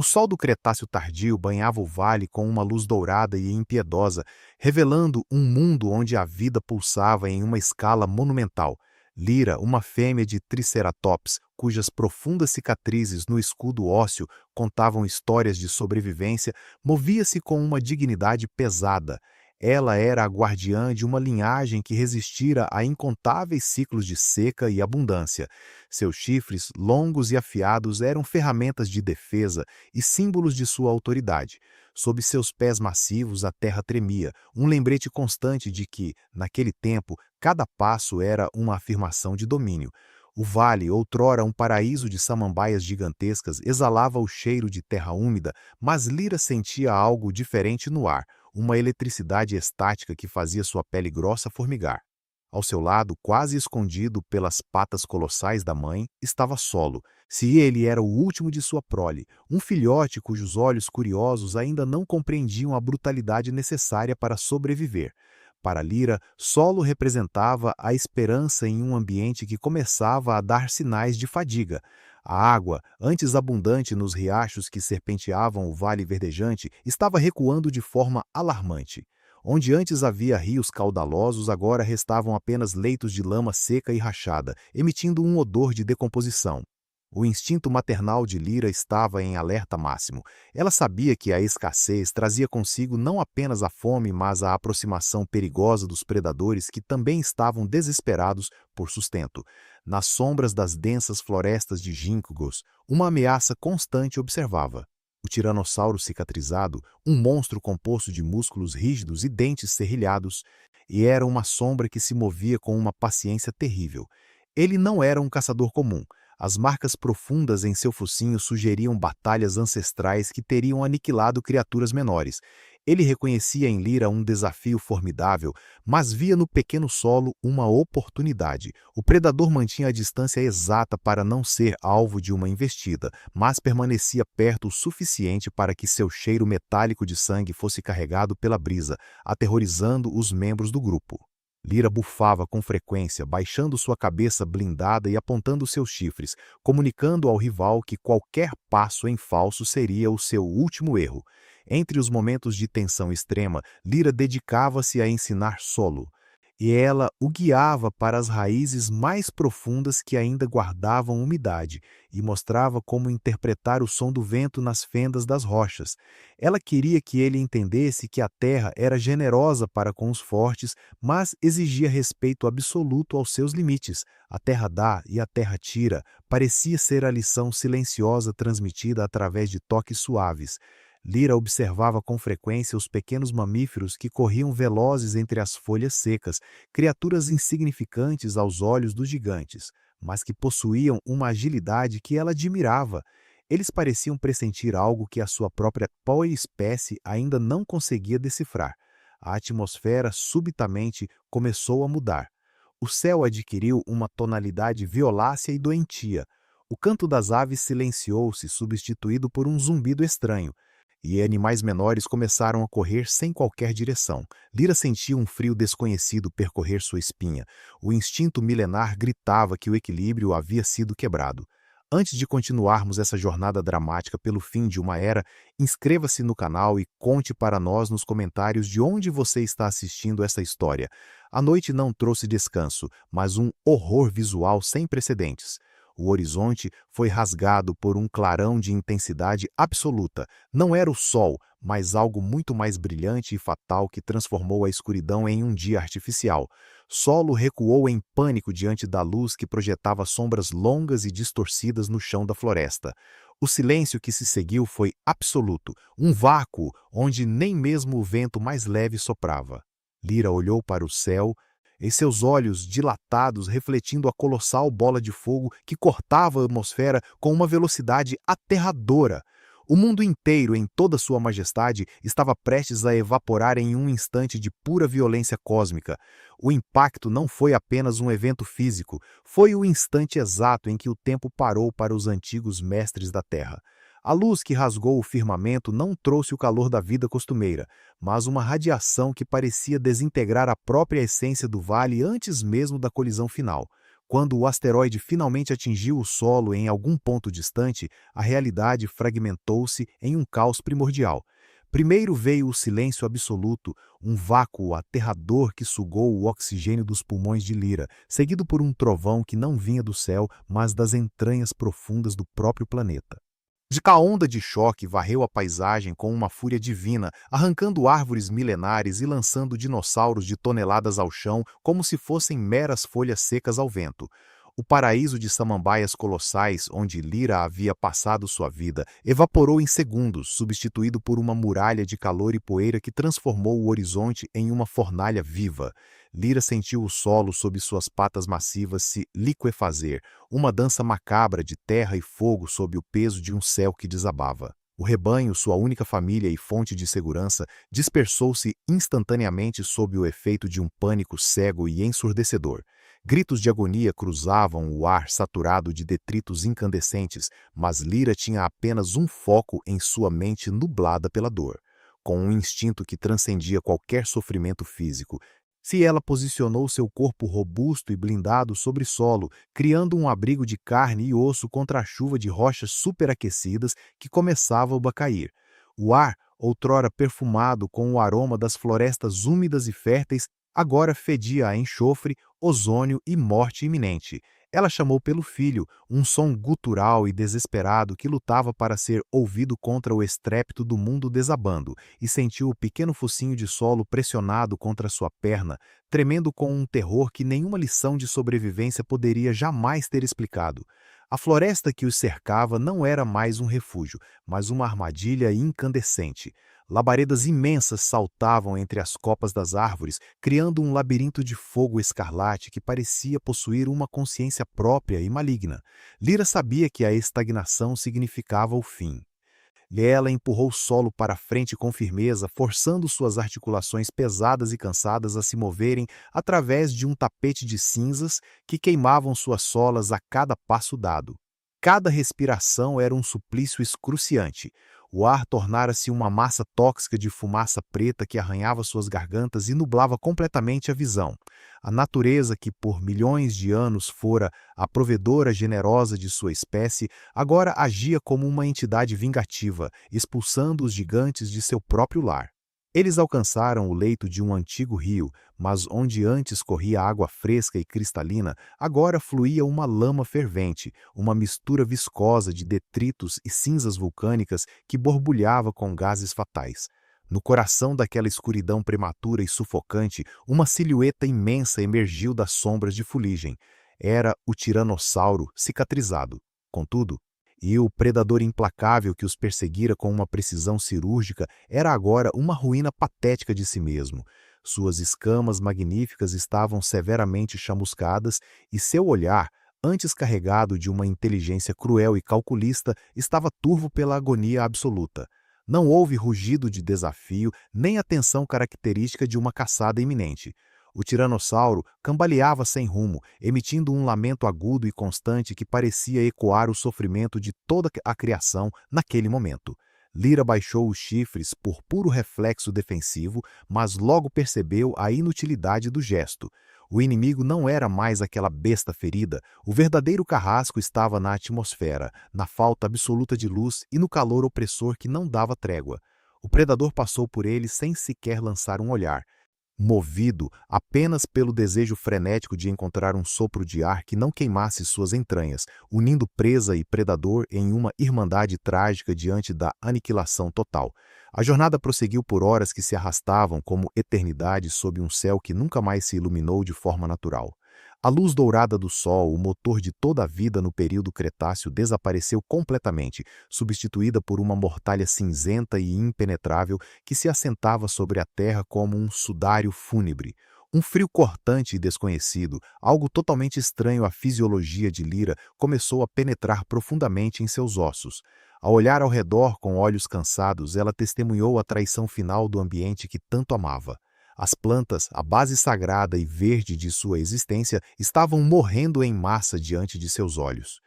O sol do Cretáceo tardio banhava o vale com uma luz dourada e impiedosa, revelando um mundo onde a vida pulsava em uma escala monumental. Lyra, uma fêmea de Triceratops, cujas profundas cicatrizes no escudo ósseo contavam histórias de sobrevivência, movia-se com uma dignidade pesada. Ela era a guardiã de uma linhagem que resistira a incontáveis ciclos de seca e abundância. Seus chifres, longos e afiados, eram ferramentas de defesa e símbolos de sua autoridade. Sob seus pés massivos, a terra tremia, um lembrete constante de que, naquele tempo, cada passo era uma afirmação de domínio. O vale, outrora um paraíso de samambaias gigantescas, exalava o cheiro de terra úmida, mas Lyra sentia algo diferente no ar, uma eletricidade estática que fazia sua pele grossa formigar. Ao seu lado, quase escondido pelas patas colossais da mãe, estava Solo. Se ele era o último de sua prole, um filhote cujos olhos curiosos ainda não compreendiam a brutalidade necessária para sobreviver. Para Lyra, Solo representava a esperança em um ambiente que começava a dar sinais de fadiga. A água, antes abundante nos riachos que serpenteavam o vale verdejante, estava recuando de forma alarmante. Onde antes havia rios caudalosos, agora restavam apenas leitos de lama seca e rachada, emitindo um odor de decomposição. O instinto maternal de Lyra estava em alerta máximo. Ela sabia que a escassez trazia consigo não apenas a fome, mas a aproximação perigosa dos predadores que também estavam desesperados por sustento. Nas sombras das densas florestas de ginkgos, uma ameaça constante observava. O tiranossauro cicatrizado, um monstro composto de músculos rígidos e dentes serrilhados, e era uma sombra que se movia com uma paciência terrível. Ele não era um caçador comum. As marcas profundas em seu focinho sugeriam batalhas ancestrais que teriam aniquilado criaturas menores. Ele reconhecia em Lyra um desafio formidável, mas via no pequeno Solo uma oportunidade. O predador mantinha a distância exata para não ser alvo de uma investida, mas permanecia perto o suficiente para que seu cheiro metálico de sangue fosse carregado pela brisa, aterrorizando os membros do grupo. Lyra bufava com frequência, baixando sua cabeça blindada e apontando seus chifres, comunicando ao rival que qualquer passo em falso seria o seu último erro. Entre os momentos de tensão extrema, Lyra dedicava-se a ensinar Solo, e ela o guiava para as raízes mais profundas que ainda guardavam umidade, e mostrava como interpretar o som do vento nas fendas das rochas. Ela queria que ele entendesse que a terra era generosa para com os fortes, mas exigia respeito absoluto aos seus limites. A terra dá e a terra tira, parecia ser a lição silenciosa transmitida através de toques suaves. Lyra observava com frequência os pequenos mamíferos que corriam velozes entre as folhas secas, criaturas insignificantes aos olhos dos gigantes, mas que possuíam uma agilidade que ela admirava. Eles pareciam pressentir algo que a sua própria espécie ainda não conseguia decifrar. A atmosfera subitamente começou a mudar. O céu adquiriu uma tonalidade violácea e doentia. O canto das aves silenciou-se, substituído por um zumbido estranho, e animais menores começaram a correr sem qualquer direção. Lyra sentia um frio desconhecido percorrer sua espinha. O instinto milenar gritava que o equilíbrio havia sido quebrado. Antes de continuarmos essa jornada dramática pelo fim de uma era, inscreva-se no canal e conte para nós nos comentários de onde você está assistindo essa história. A noite não trouxe descanso, mas um horror visual sem precedentes. O horizonte foi rasgado por um clarão de intensidade absoluta. Não era o sol, mas algo muito mais brilhante e fatal que transformou a escuridão em um dia artificial. Solo recuou em pânico diante da luz que projetava sombras longas e distorcidas no chão da floresta. O silêncio que se seguiu foi absoluto, um vácuo onde nem mesmo o vento mais leve soprava. Lyra olhou para o céu, e seus olhos dilatados refletindo a colossal bola de fogo que cortava a atmosfera com uma velocidade aterradora. O mundo inteiro, em toda sua majestade, estava prestes a evaporar em um instante de pura violência cósmica. O impacto não foi apenas um evento físico, foi o instante exato em que o tempo parou para os antigos mestres da Terra. A luz que rasgou o firmamento não trouxe o calor da vida costumeira, mas uma radiação que parecia desintegrar a própria essência do vale antes mesmo da colisão final. Quando o asteroide finalmente atingiu o solo em algum ponto distante, a realidade fragmentou-se em um caos primordial. Primeiro veio o silêncio absoluto, um vácuo aterrador que sugou o oxigênio dos pulmões de Lyra, seguido por um trovão que não vinha do céu, mas das entranhas profundas do próprio planeta. A onda de choque varreu a paisagem com uma fúria divina, arrancando árvores milenares e lançando dinossauros de toneladas ao chão como se fossem meras folhas secas ao vento. O paraíso de samambaias colossais, onde Lyra havia passado sua vida, evaporou em segundos, substituído por uma muralha de calor e poeira que transformou o horizonte em uma fornalha viva. Lyra sentiu o solo sob suas patas massivas se liquefazer, uma dança macabra de terra e fogo sob o peso de um céu que desabava. O rebanho, sua única família e fonte de segurança, dispersou-se instantaneamente sob o efeito de um pânico cego e ensurdecedor. Gritos de agonia cruzavam o ar saturado de detritos incandescentes, mas Lyra tinha apenas um foco em sua mente nublada pela dor. Com um instinto que transcendia qualquer sofrimento físico, ela posicionou seu corpo robusto e blindado sobre solo, criando um abrigo de carne e osso contra a chuva de rochas superaquecidas que começava a cair. O ar, outrora perfumado com o aroma das florestas úmidas e férteis, agora fedia a enxofre, ozônio e morte iminente. Ela chamou pelo filho, um som gutural e desesperado que lutava para ser ouvido contra o estrépito do mundo desabando, e sentiu o pequeno focinho de solo pressionado contra sua perna, tremendo com um terror que nenhuma lição de sobrevivência poderia jamais ter explicado. A floresta que os cercava não era mais um refúgio, mas uma armadilha incandescente. Labaredas imensas saltavam entre as copas das árvores, criando um labirinto de fogo escarlate que parecia possuir uma consciência própria e maligna. Lyra sabia que a estagnação significava o fim. Ela empurrou o solo para frente com firmeza, forçando suas articulações pesadas e cansadas a se moverem através de um tapete de cinzas que queimavam suas solas a cada passo dado. Cada respiração era um suplício excruciante. O ar tornara-se uma massa tóxica de fumaça preta que arranhava suas gargantas e nublava completamente a visão. A natureza, que por milhões de anos fora a provedora generosa de sua espécie, agora agia como uma entidade vingativa, expulsando os gigantes de seu próprio lar. Eles alcançaram o leito de um antigo rio, mas onde antes corria água fresca e cristalina, agora fluía uma lama fervente, uma mistura viscosa de detritos e cinzas vulcânicas que borbulhava com gases fatais. No coração daquela escuridão prematura e sufocante, uma silhueta imensa emergiu das sombras de fuligem. Era o tiranossauro cicatrizado. Contudo, o predador implacável que os perseguira com uma precisão cirúrgica era agora uma ruína patética de si mesmo. Suas escamas magníficas estavam severamente chamuscadas e seu olhar, antes carregado de uma inteligência cruel e calculista, estava turvo pela agonia absoluta. Não houve rugido de desafio, nem a tensão característica de uma caçada iminente. O tiranossauro cambaleava sem rumo, emitindo um lamento agudo e constante que parecia ecoar o sofrimento de toda a criação naquele momento. Lyra baixou os chifres por puro reflexo defensivo, mas logo percebeu a inutilidade do gesto. O inimigo não era mais aquela besta ferida, o verdadeiro carrasco estava na atmosfera, na falta absoluta de luz e no calor opressor que não dava trégua. O predador passou por ele sem sequer lançar um olhar. Movido apenas pelo desejo frenético de encontrar um sopro de ar que não queimasse suas entranhas, unindo presa e predador em uma irmandade trágica diante da aniquilação total. A jornada prosseguiu por horas que se arrastavam como eternidade sob um céu que nunca mais se iluminou de forma natural. A luz dourada do sol, o motor de toda a vida no período Cretáceo, desapareceu completamente, substituída por uma mortalha cinzenta e impenetrável que se assentava sobre a terra como um sudário fúnebre. Um frio cortante e desconhecido, algo totalmente estranho à fisiologia de Lyra, começou a penetrar profundamente em seus ossos. Ao olhar ao redor com olhos cansados, ela testemunhou a traição final do ambiente que tanto amava. As plantas, a base sagrada e verde de sua existência, estavam morrendo em massa diante de seus olhos.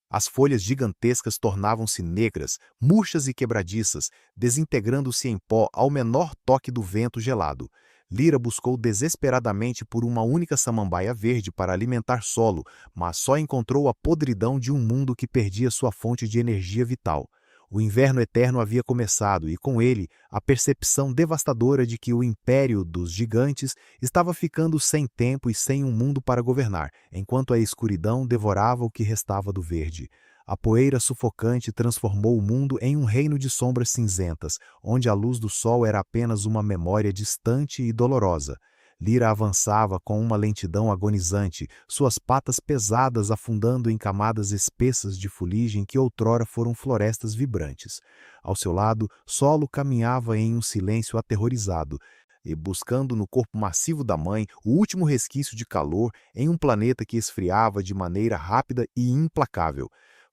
As folhas gigantescas tornavam-se negras, murchas e quebradiças, desintegrando-se em pó ao menor toque do vento gelado. Lyra buscou desesperadamente por uma única samambaia verde para alimentar Solo, mas só encontrou a podridão de um mundo que perdia sua fonte de energia vital. O inverno eterno havia começado e, com ele, a percepção devastadora de que o império dos gigantes estava ficando sem tempo e sem um mundo para governar, enquanto a escuridão devorava o que restava do verde. A poeira sufocante transformou o mundo em um reino de sombras cinzentas, onde a luz do sol era apenas uma memória distante e dolorosa. Lyra avançava com uma lentidão agonizante, suas patas pesadas afundando em camadas espessas de fuligem que outrora foram florestas vibrantes. Ao seu lado, Solo caminhava em um silêncio aterrorizado, e buscando no corpo massivo da mãe o último resquício de calor em um planeta que esfriava de maneira rápida e implacável.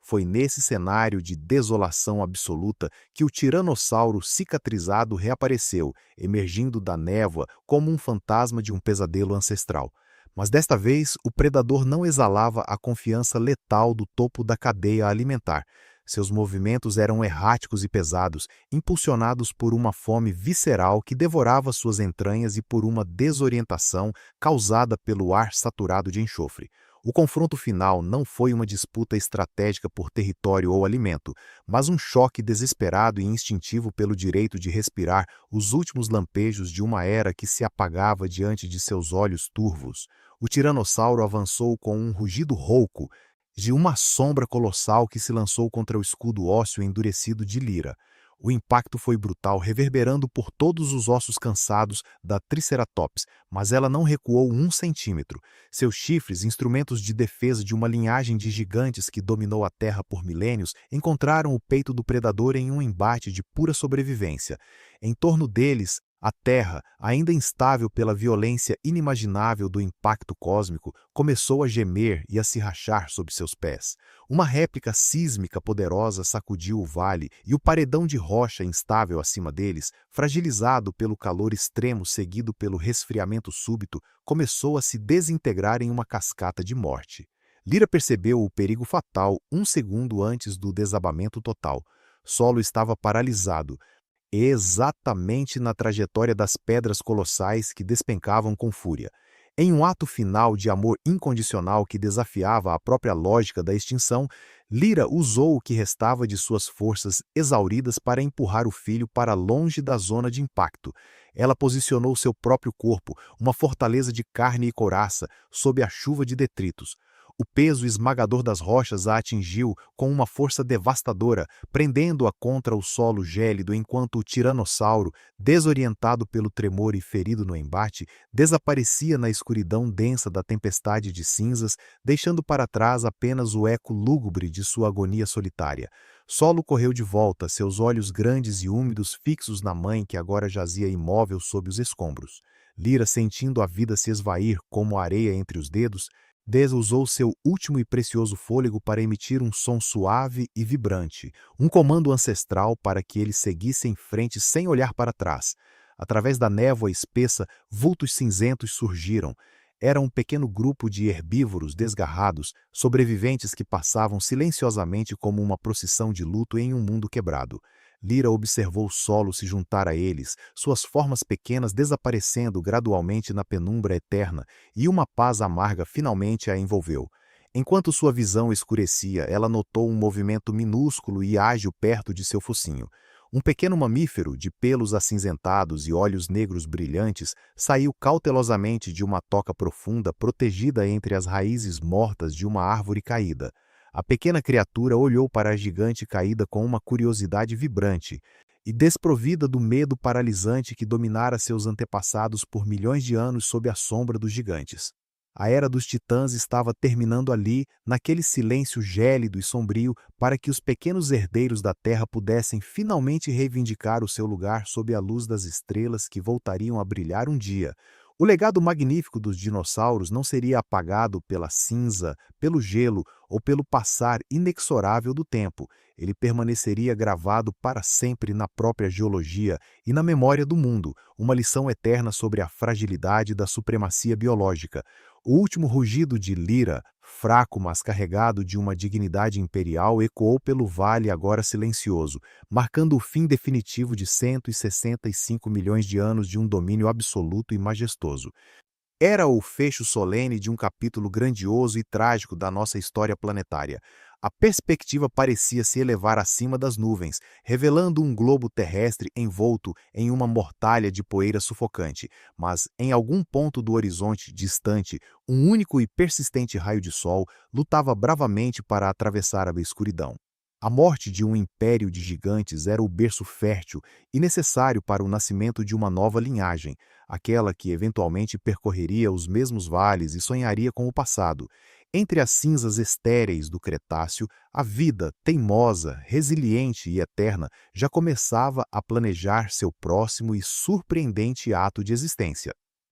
Foi nesse cenário de desolação absoluta que o tiranossauro cicatrizado reapareceu, emergindo da névoa como um fantasma de um pesadelo ancestral. Mas desta vez, o predador não exalava a confiança letal do topo da cadeia alimentar. Seus movimentos eram erráticos e pesados, impulsionados por uma fome visceral que devorava suas entranhas e por uma desorientação causada pelo ar saturado de enxofre. O confronto final não foi uma disputa estratégica por território ou alimento, mas um choque desesperado e instintivo pelo direito de respirar os últimos lampejos de uma era que se apagava diante de seus olhos turvos. O tiranossauro avançou com um rugido rouco, de uma sombra colossal que se lançou contra o escudo ósseo endurecido de Lyra. O impacto foi brutal, reverberando por todos os ossos cansados da Triceratops, mas ela não recuou 1 centímetro. Seus chifres, instrumentos de defesa de uma linhagem de gigantes que dominou a Terra por milênios, encontraram o peito do predador em um embate de pura sobrevivência. Em torno deles, a Terra, ainda instável pela violência inimaginável do impacto cósmico, começou a gemer e a se rachar sob seus pés. Uma réplica sísmica poderosa sacudiu o vale e o paredão de rocha instável acima deles, fragilizado pelo calor extremo seguido pelo resfriamento súbito, começou a se desintegrar em uma cascata de morte. Lyra percebeu o perigo fatal 1 segundo antes do desabamento total. Solo estava paralisado, exatamente na trajetória das pedras colossais que despencavam com fúria. Em um ato final de amor incondicional que desafiava a própria lógica da extinção, Lyra usou o que restava de suas forças exauridas para empurrar o filho para longe da zona de impacto. Ela posicionou seu próprio corpo, uma fortaleza de carne e couraça, sob a chuva de detritos. O peso esmagador das rochas a atingiu com uma força devastadora, prendendo-a contra o solo gélido enquanto o tiranossauro, desorientado pelo tremor e ferido no embate, desaparecia na escuridão densa da tempestade de cinzas, deixando para trás apenas o eco lúgubre de sua agonia solitária. Solo correu de volta, seus olhos grandes e úmidos fixos na mãe que agora jazia imóvel sob os escombros. Lyra, sentindo a vida se esvair como areia entre os dedos, usou seu último e precioso fôlego para emitir um som suave e vibrante, um comando ancestral para que ele seguisse em frente sem olhar para trás. Através da névoa espessa, vultos cinzentos surgiram. Era um pequeno grupo de herbívoros desgarrados, sobreviventes que passavam silenciosamente como uma procissão de luto em um mundo quebrado. Lyra observou o solo se juntar a eles, suas formas pequenas desaparecendo gradualmente na penumbra eterna, e uma paz amarga finalmente a envolveu. Enquanto sua visão escurecia, ela notou um movimento minúsculo e ágil perto de seu focinho. Um pequeno mamífero, de pelos acinzentados e olhos negros brilhantes, saiu cautelosamente de uma toca profunda protegida entre as raízes mortas de uma árvore caída. A pequena criatura olhou para a gigante caída com uma curiosidade vibrante e desprovida do medo paralisante que dominara seus antepassados por milhões de anos sob a sombra dos gigantes. A era dos titãs estava terminando ali, naquele silêncio gélido e sombrio, para que os pequenos herdeiros da terra pudessem finalmente reivindicar o seu lugar sob a luz das estrelas que voltariam a brilhar um dia. O legado magnífico dos dinossauros não seria apagado pela cinza, pelo gelo ou pelo passar inexorável do tempo. Ele permaneceria gravado para sempre na própria geologia e na memória do mundo, uma lição eterna sobre a fragilidade da supremacia biológica. O último rugido de Lyra Fraco, mas carregado de uma dignidade imperial, ecoou pelo vale agora silencioso, marcando o fim definitivo de 165 milhões de anos de um domínio absoluto e majestoso. Era o fecho solene de um capítulo grandioso e trágico da nossa história planetária. A perspectiva parecia se elevar acima das nuvens, revelando um globo terrestre envolto em uma mortalha de poeira sufocante, mas em algum ponto do horizonte distante, um único e persistente raio de sol lutava bravamente para atravessar a escuridão. A morte de um império de gigantes era o berço fértil e necessário para o nascimento de uma nova linhagem, aquela que eventualmente percorreria os mesmos vales e sonharia com o passado. Entre as cinzas estéreis do Cretáceo, a vida, teimosa, resiliente e eterna, já começava a planejar seu próximo e surpreendente ato de existência.